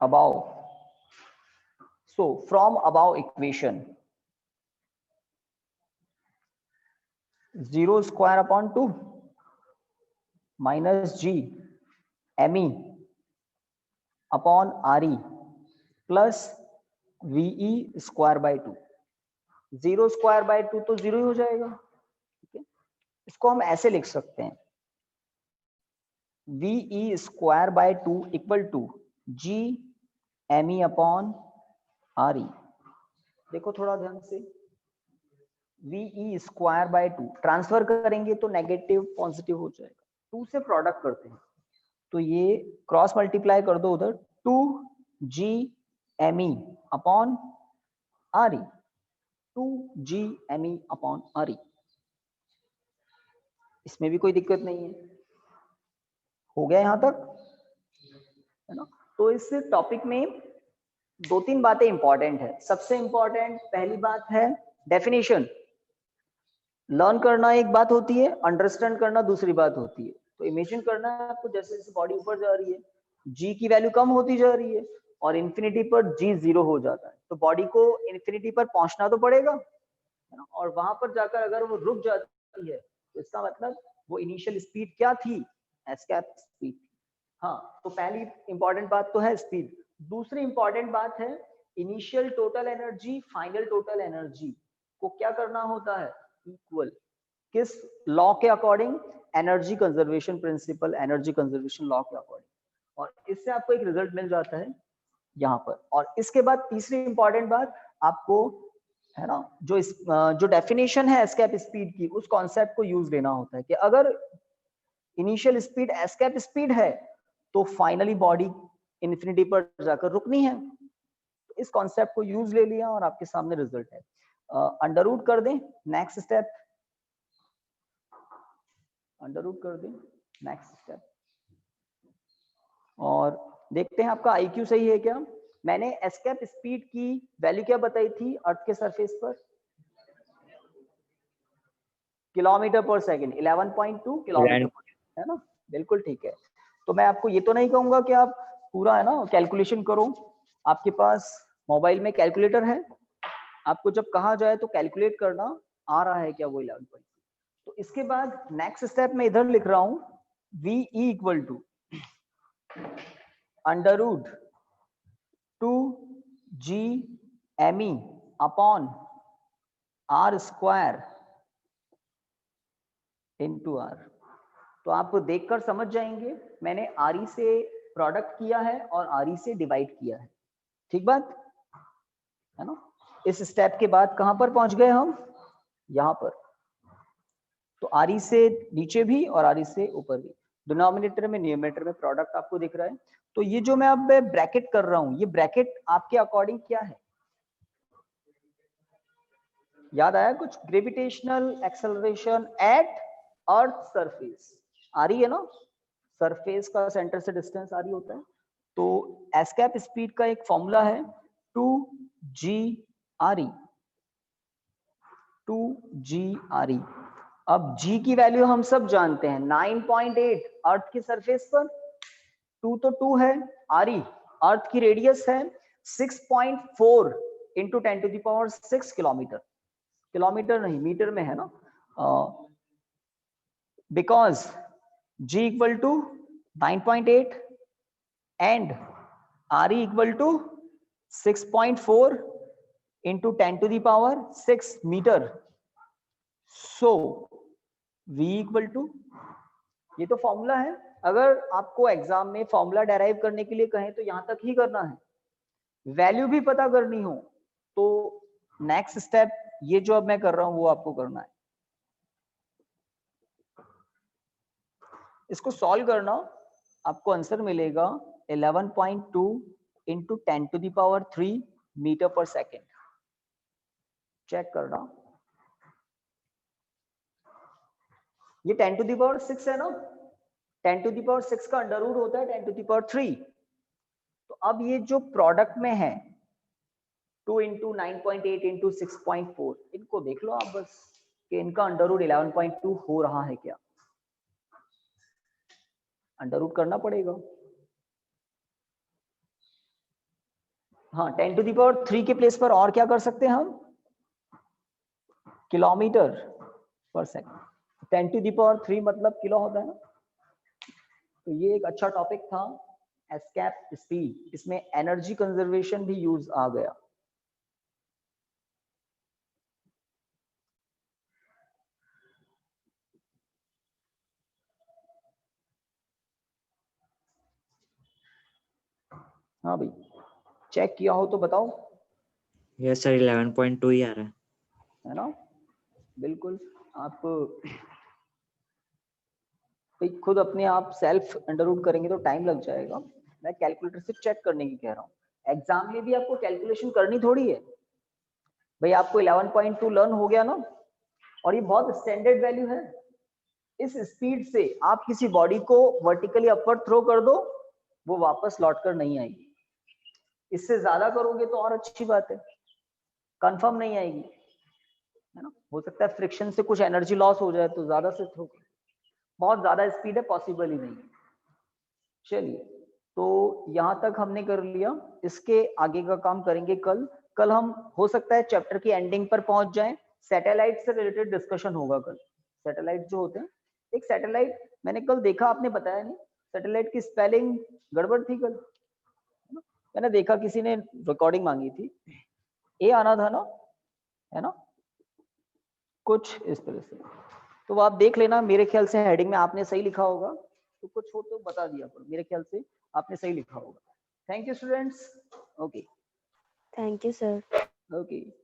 above, so from above equation 0 square upon 2 minus g me upon re plus ve square by 2, 0 square by 2 तो 0 ही हो जाएगा। ठीक है, इसको हम ऐसे लिख सकते हैं ve square by 2 equal to g me upon re। देखो थोड़ा ध्यान से, ve स्क्वायर बाय 2 ट्रांसफर करेंगे तो नेगेटिव पॉजिटिव हो जाएगा, 2 से प्रोडक्ट करते हैं तो ये क्रॉस मल्टीप्लाई कर दो उधर, 2g me upon re, 2g me upon re। इसमें भी कोई दिक्कत नहीं है, हो गया यहां तक, है ना। तो इस टॉपिक में 2-3 बातें इंपॉर्टेंट है। सबसे इंपॉर्टेंट पहली बात है डेफिनेशन। लर्न करना एक बात होती है, अंडरस्टैंड करना दूसरी बात होती है। तो इमेजिन करना है आपको, जैसे जैसे बॉडी ऊपर जा रही है जी की वैल्यू कम होती जा रही है और इन्फिनिटी पर जी 0 हो जाता है, तो बॉडी को इन्फिनिटी पर पहुंचना तो पड़ेगा, है ना। और वहां पर जाकर अगर वो रुक जाती है तो इसका मतलब वो इनिशियल स्पीड क्या थी, एस्केप स्पीड। हाँ, तो पहली इंपॉर्टेंट बात तो है स्पीड। दूसरी इंपॉर्टेंट बात है initial total energy final total energy को क्या करना होता है, इक्वल। किस लॉ के according, energy conservation principle, energy conservation law के अकॉर्डिंग, और इससे आपको एक रिजल्ट मिल जाता है यहाँ पर। और इसके बाद तीसरी इंपॉर्टेंट बात आपको, है ना, जो डेफिनेशन है एस्केप स्पीड की, उस कॉन्सेप्ट को यूज लेना होता है कि अगर इनिशियल स्पीड एस्केप स्पीड है तो फाइनली बॉडी इन्फिनिटी पर जाकर रुकनी है। तो इस कॉन्सेप्ट को यूज ले लिया और आपके सामने रिजल्ट है। अंडर रूट कर दें, नेक्स्ट स्टेप, अंडर रूट कर दें, नेक्स्ट स्टेप, और देखते हैं आपका आईक्यू सही है क्या। मैंने एस्केप स्पीड की वैल्यू क्या बताई थी अर्थ के सरफेस पर, किलोमीटर पर सेकंड, 11.2 किलोमीटर, है ना, बिल्कुल ठीक है। तो मैं आपको ये तो नहीं कहूंगा कि आप पूरा, है ना, कैलकुलेशन करो। आपके पास मोबाइल में कैलकुलेटर है, आपको जब कहा जाए तो कैलकुलेट करना आ रहा है क्या वो 11.2। तो इसके बाद नेक्स्ट स्टेप में इधर लिख रहा हूं V equal to under root 2g me upon r square into r। तो आप देखकर समझ जाएंगे मैंने re से प्रोडक्ट किया है और re से डिवाइड किया है, ठीक बात है ना। इस स्टेप के बाद कहां पर पहुंच गए हम, यहां पर। तो re से नीचे भी और re से ऊपर भी, डिनोमिनेटर में न्यूमरेटर में प्रोडक्ट आपको दिख रहा है। तो ये जो मैं अब ब्रैकेट कर रहा हूं, ये ब्रैकेट आपके अकॉर्डिंग क्या है, याद आया कुछ, gravitational acceleration at earth surface, आ रही है ना, सरफेस का सेंटर से डिस्टेंस आ रही होता है। तो एस्केप स्पीड का एक फॉर्मूला है 2g re, 2g re। अब g की वैल्यू हम सब जानते हैं 9.8 अर्थ की सरफेस पर, 2 तो 2 है, re अर्थ की रेडियस है 6.4 इंटू 10⁶ किलोमीटर, किलोमीटर नहीं मीटर में है ना, because g equal to 9.8 and re equal to 6.4 into 10⁶ metre. So v equal to, ये तो फॉर्मूला है, अगर आपको एग्जाम में फॉर्मूला डेराइव करने के लिए कहें तो यहां तक ही करना है, वैल्यू भी पता करनी हो तो नेक्स्ट स्टेप ये जो अब मैं कर रहा हूं वो आपको करना है। इसको सॉल्व करना, आपको आंसर मिलेगा 11.2 इंटू 10⁻³ मीटर पर सेकेंड। चेक करना, ये 10⁻6 है ना, 10⁻6 का अंडर रूट होता है 10⁻3। तो अब ये जो प्रोडक्ट में है 2 इंटू 9.8 इंटू 6.4, इनको देख लो आप बस कि इनका अंडर रूट 11.2 हो रहा है क्या, अंडर रूट करना पड़ेगा। हाँ, 10⁻³ के प्लेस पर और क्या कर सकते हैं हम, किलोमीटर पर सेकंड। 10⁻³ मतलब किलो होता है ना। तो ये एक अच्छा टॉपिक था, एस्केप स्पीड, इसमें एनर्जी कंजर्वेशन भी यूज आ गया। हाँ भाई, चेक किया हो तो बताओ। यस सर 11.2 ही आ रहा है ना, बिल्कुल। आप भाई खुद अपने आप सेल्फ अंडर रूट करेंगे तो टाइम लग जाएगा, मैं कैलकुलेटर से चेक करने की कह रहा हूँ। एग्जाम में भी आपको कैलकुलेशन करनी थोड़ी है भाई, आपको 11.2 लर्न हो गया ना, और ये बहुत स्टैंडर्ड वैल्यू है। इस स्पीड से आप किसी बॉडी को वर्टिकली अपवर्ड थ्रो कर दो, वो वापस लौट कर नहीं आएगी। इससे ज्यादा करोगे तो और अच्छी बात है, कंफर्म नहीं आएगी, है ना। हो सकता है फ्रिक्शन से कुछ एनर्जी लॉस हो जाए तो ज्यादा से थ्रो, बहुत ज्यादा स्पीड है पॉसिबल ही नहीं। चलिए, तो यहां तक हमने कर लिया, इसके आगे का काम करेंगे कल। कल हम हो सकता है चैप्टर की एंडिंग पर पहुंच जाएं, सैटेलाइट से रिलेटेड डिस्कशन होगा कल। सैटेलाइट जो होते हैं, एक सैटेलाइट मैंने कल देखा, आपने बताया नहीं, सैटेलाइट की स्पेलिंग गड़बड़ थी कल, मैंने देखा किसी ने रिकॉर्डिंग मांगी थी, ए आना था ना, है ना, कुछ इस तरह से। तो वो आप देख लेना, मेरे ख्याल से हेडिंग में आपने सही लिखा होगा, तो कुछ हो तो बता दिया करो, मेरे ख्याल से आपने सही लिखा होगा। Thank you students. Okay Thank you, sir. Okay.